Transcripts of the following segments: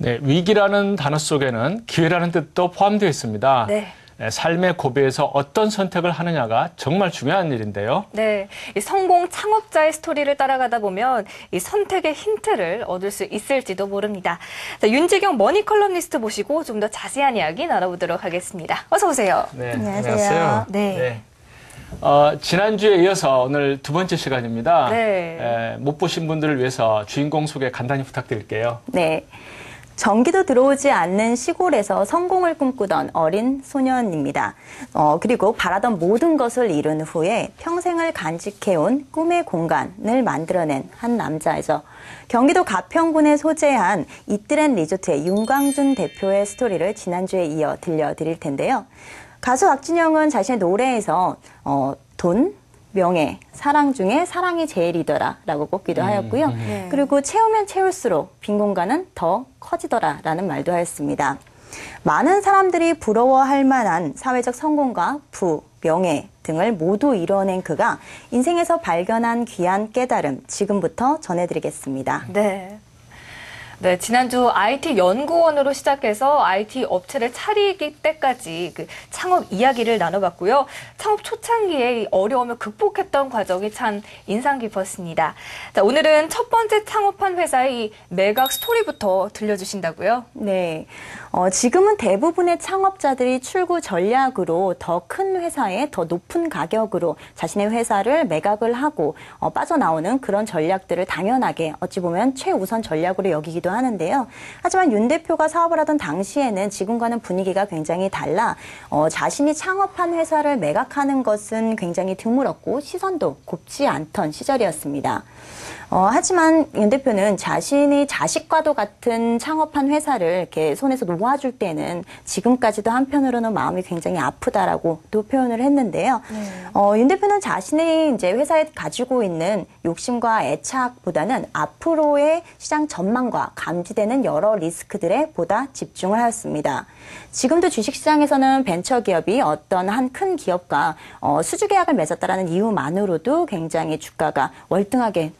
네, 위기라는 단어 속에는 기회라는 뜻도 포함되어 있습니다. 네. 삶의 고비에서 어떤 선택을 하느냐가 정말 중요한 일인데요. 네, 이 성공 창업자의 스토리를 따라가다 보면 이 선택의 힌트를 얻을 수 있을지도 모릅니다. 자, 윤지경 머니컬럼니스트 모시고 좀 더 자세한 이야기 나눠보도록 하겠습니다. 어서 오세요. 네, 안녕하세요. 네. 지난주에 이어서 오늘 두 번째 시간입니다. 네. 못 보신 분들을 위해서 주인공 소개 간단히 부탁드릴게요. 네. 전기도 들어오지 않는 시골에서 성공을 꿈꾸던 어린 소년입니다. 그리고 바라던 모든 것을 이룬 후에 평생을 간직해온 꿈의 공간을 만들어낸 한 남자이죠. 경기도 가평군에 소재한 이트렌 리조트의 윤광준 대표의 스토리를 지난주에 이어 들려드릴 텐데요. 가수 박진영은 자신의 노래에서 돈, 명예, 사랑 중에 사랑이 제일이더라 라고 꼽기도 하였고요. 그리고 채우면 채울수록 빈 공간은 더 커지더라 라는 말도 하였습니다. 많은 사람들이 부러워할 만한 사회적 성공과 부, 명예 등을 모두 이뤄낸 그가 인생에서 발견한 귀한 깨달음 지금부터 전해드리겠습니다. 네. 네, 지난주 IT 연구원으로 시작해서 IT 업체를 차리기 때까지 그 창업 이야기를 나눠봤고요. 창업 초창기에 이 어려움을 극복했던 과정이 참 인상 깊었습니다. 자, 오늘은 첫 번째 창업한 회사의 이 매각 스토리부터 들려주신다고요? 네. 지금은 대부분의 창업자들이 출구 전략으로 더 큰 회사에 더 높은 가격으로 자신의 회사를 매각을 하고 빠져나오는 그런 전략들을 당연하게 어찌 보면 최우선 전략으로 여기기도 하는데요. 하지만 윤 대표가 사업을 하던 당시에는 지금과는 분위기가 굉장히 달라 자신이 창업한 회사를 매각하는 것은 굉장히 드물었고 시선도 곱지 않던 시절이었습니다. 하지만 윤 대표는 자신이 자식과도 같은 창업한 회사를 이렇게 손에서 놓아줄 때는 지금까지도 한편으로는 마음이 굉장히 아프다라고 또 표현을 했는데요. 윤 대표는 자신의 이제 회사에 가지고 있는 욕심과 애착보다는 앞으로의 시장 전망과 감지되는 여러 리스크들에 보다 집중을 하였습니다. 지금도 주식시장에서는 벤처기업이 어떤 한 큰 기업과 수주계약을 맺었다라는 이유만으로도 굉장히 주가가 월등하게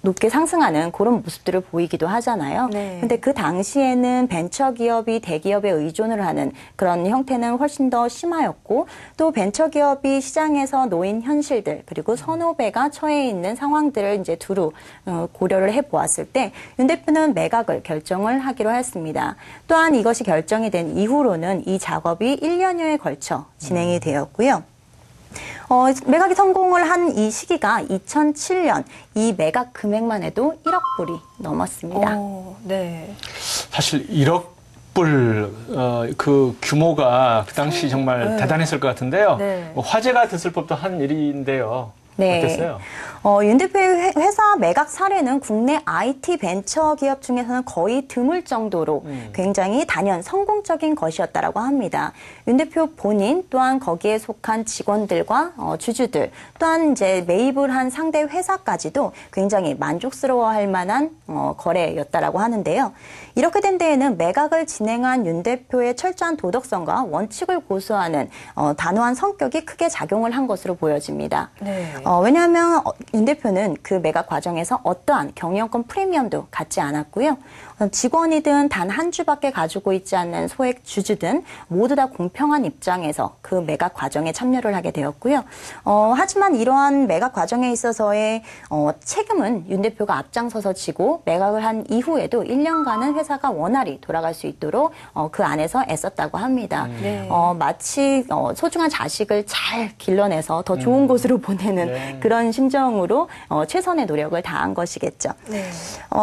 높게 상승하는 그런 모습들을 보이기도 하잖아요. 근데 그 당시에는 벤처기업이 대기업에 의존을 하는 그런 형태는 훨씬 더 심하였고 또 벤처기업이 시장에서 놓인 현실들 그리고 선후배가 처해 있는 상황들을 이제 두루 고려를 해보았을 때 윤 대표는 매각을 결정을 하기로 했습니다. 또한 이것이 결정이 된 이후로는 이 작업이 1년여에 걸쳐 진행이 되었고요. 매각이 성공을 한 이 시기가 2007년, 이 매각 금액만 해도 1억 불이 넘었습니다. 네. 사실 1억 불, 그 규모가 그 당시 정말 대단했을 것 같은데요. 네. 화제가 됐을 법도 한 일인데요. 네. 어땠어요? 윤 대표의 회사 매각 사례는 국내 IT 벤처 기업 중에서는 거의 드물 정도로 굉장히 단연 성공적인 것이었다라고 합니다. 윤 대표 본인 또한 거기에 속한 직원들과 주주들 또한 이제 매입을 한 상대 회사까지도 굉장히 만족스러워할 만한 거래였다라고 하는데요. 이렇게 된 데에는 매각을 진행한 윤 대표의 철저한 도덕성과 원칙을 고수하는 단호한 성격이 크게 작용을 한 것으로 보여집니다. 네. 왜냐하면 윤 대표는 그 매각 과정에서 어떠한 경영권 프리미엄도 갖지 않았고요. 직원이든 단 한 주밖에 가지고 있지 않는 소액 주주든 모두 다 공평한 입장에서 그 매각 과정에 참여를 하게 되었고요. 하지만 이러한 매각 과정에 있어서의 책임은 윤 대표가 앞장서서 지고 매각을 한 이후에도 1년간은 회사가 원활히 돌아갈 수 있도록 그 안에서 애썼다고 합니다. 네. 마치 소중한 자식을 잘 길러내서 더 좋은 곳으로 보내는 그런 심정으로 최선의 노력을 다한 것이겠죠. 네.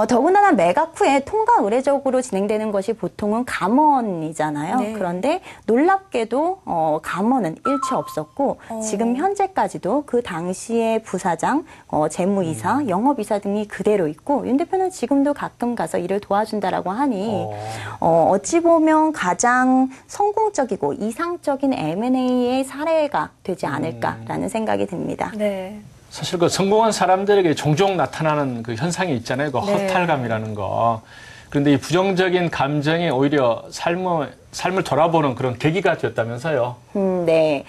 더군다나 매각 후에 통과 의례적으로 진행되는 것이 보통은 감원이잖아요. 네. 그런데 놀랍게도 감원은 일체 없었고 지금 현재까지도 그 당시의 부사장, 재무이사, 영업이사 등이 그대로 있고 윤 대표는 지금도 가끔 가서 일을 도와준다라고 하니 어찌 보면 가장 성공적이고 이상적인 M&A의 사례가 되지 않을까라는 생각이 듭니다. 네. 사실 그 성공한 사람들에게 종종 나타나는 그 현상이 있잖아요. 그 네. 허탈감이라는 거. 그런데 이 부정적인 감정이 오히려 삶을 돌아보는 그런 계기가 되었다면서요. 네.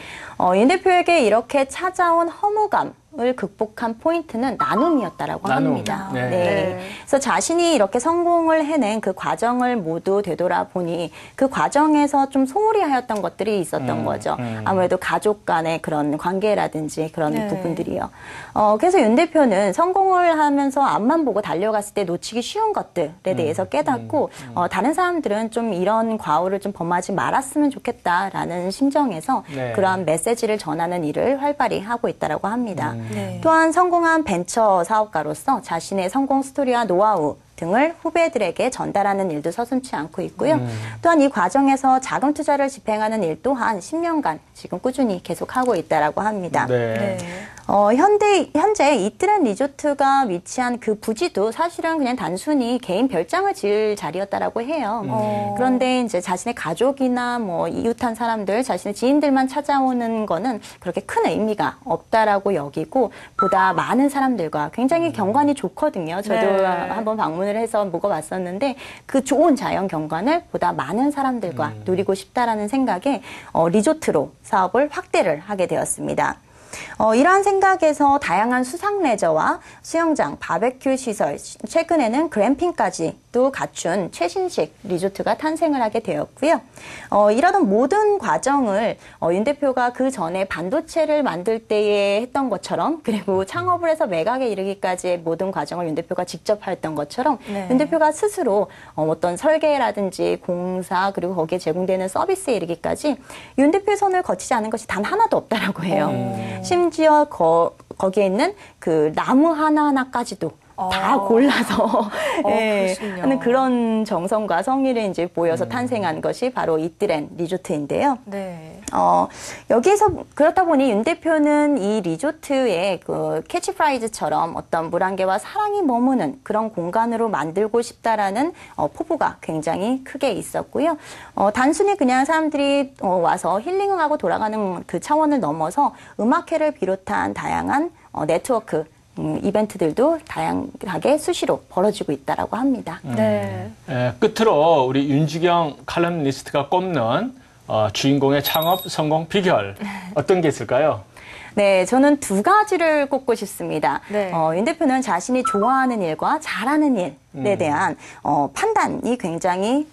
윤 대표에게 이렇게 찾아온 허무감을 극복한 포인트는 나눔이었다라고 나눔. 합니다. 네. 네. 그래서 자신이 이렇게 성공을 해낸 그 과정을 모두 되돌아보니 그 과정에서 좀 소홀히 하였던 것들이 있었던 거죠. 아무래도 가족 간의 그런 관계라든지 그런 네. 부분들이요. 그래서 윤 대표는 성공을 하면서 앞만 보고 달려갔을 때 놓치기 쉬운 것들에 대해서 깨닫고 다른 사람들은 좀 이런 과오를 좀 범하지 말았으면 좋겠다라는 심정에서 네. 그러한 메시지를 전하는 일을 활발히 하고 있다라고 합니다. 네. 또한 성공한 벤처 사업가로서 자신의 성공 스토리와 노하우 등을 후배들에게 전달하는 일도 서슴지 않고 있고요. 또한 이 과정에서 자금 투자를 집행하는 일 또한 10년간 지금 꾸준히 계속하고 있다라고 합니다. 네. 네. 현재 이트렌 리조트가 위치한 그 부지도 사실은 그냥 단순히 개인 별장을 지을 자리였다라고 해요. 그런데 이제 자신의 가족이나 뭐 이웃한 사람들, 자신의 지인들만 찾아오는 거는 그렇게 큰 의미가 없다라고 여기고 보다 많은 사람들과 굉장히 경관이 좋거든요. 저도 네. 한번 방문을 해서 묵어봤었는데 그 좋은 자연 경관을 보다 많은 사람들과 누리고 싶다라는 생각에 리조트로 사업을 확대를 하게 되었습니다. 이러한 생각에서 다양한 수상 레저와 수영장, 바베큐 시설, 최근에는 글램핑까지 또 갖춘 최신식 리조트가 탄생을 하게 되었고요. 이러던 모든 과정을 윤 대표가 그 전에 반도체를 만들 때에 했던 것처럼 그리고 창업을 해서 매각에 이르기까지의 모든 과정을 윤 대표가 직접 하였던 것처럼 네. 윤 대표가 스스로 어떤 설계라든지 공사 그리고 거기에 제공되는 서비스에 이르기까지 윤 대표의 손을 거치지 않은 것이 단 하나도 없다라고 해요. 심지어 거기에 있는 그 나무 하나하나까지도 다 골라서 그렇군요. 하는 그런 정성과 성의를 이제 보여서 탄생한 것이 바로 이트렌 리조트인데요. 네. 여기에서 그렇다 보니 윤 대표는 이 리조트의 그 캐치프라이즈처럼 어떤 물안개와 사랑이 머무는 그런 공간으로 만들고 싶다라는 포부가 굉장히 크게 있었고요. 단순히 그냥 사람들이 와서 힐링을 하고 돌아가는 그 차원을 넘어서 음악회를 비롯한 다양한 네트워크 이벤트들도 다양하게 수시로 벌어지고 있다라고 합니다. 네. 끝으로 우리 윤지경 칼럼니스트가 꼽는 주인공의 창업 성공 비결 어떤 게 있을까요? 네, 저는 두 가지를 꼽고 싶습니다. 네. 윤 대표는 자신이 좋아하는 일과 잘하는 일에 대한 판단이 굉장히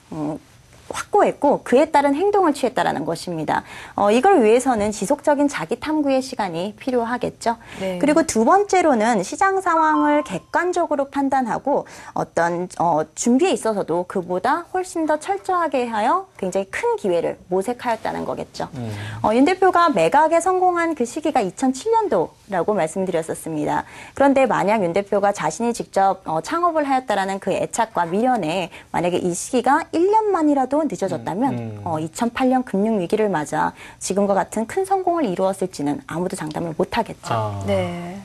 확고했고 그에 따른 행동을 취했다라는 것입니다. 이걸 위해서는 지속적인 자기 탐구의 시간이 필요하겠죠. 네. 그리고 두 번째로는 시장 상황을 객관적으로 판단하고 어떤 준비에 있어서도 그보다 훨씬 더 철저하게 하여 굉장히 큰 기회를 모색하였다는 거겠죠. 윤 대표가 매각에 성공한 그 시기가 2007년도라고 말씀드렸었습니다. 그런데 만약 윤 대표가 자신이 직접 창업을 하였다라는 그 애착과 미련에 만약에 이 시기가 1년만이라도 늦어졌다면 2008년 금융위기를 맞아 지금과 같은 큰 성공을 이루었을지는 아무도 장담을 못하겠죠. 네.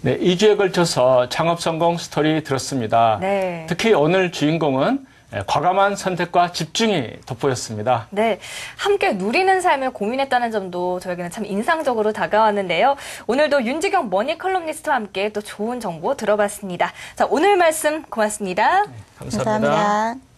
네, 2주에 걸쳐서 창업 성공 스토리 들었습니다. 네. 특히 오늘 주인공은 과감한 선택과 집중이 돋보였습니다. 네, 함께 누리는 삶을 고민했다는 점도 저에게는 참 인상적으로 다가왔는데요. 오늘도 윤지경 머니 컬럼니스트와 함께 또 좋은 정보 들어봤습니다. 자, 오늘 말씀 고맙습니다. 감사합니다. 감사합니다.